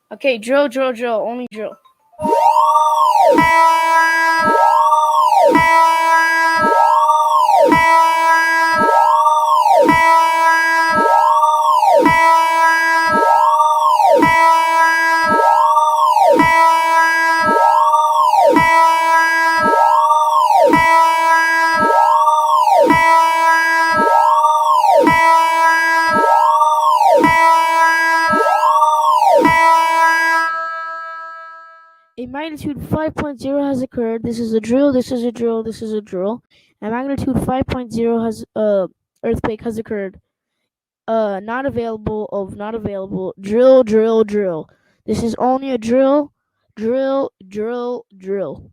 Okay, drill, drill, drill. Only drill. A magnitude 5.0 has occurred. This is a drill. This is a drill. This is a drill. A magnitude 5.0 has earthquake has occurred. Not available. Of not available. Drill, drill, drill. This is only a drill. Drill, drill, drill.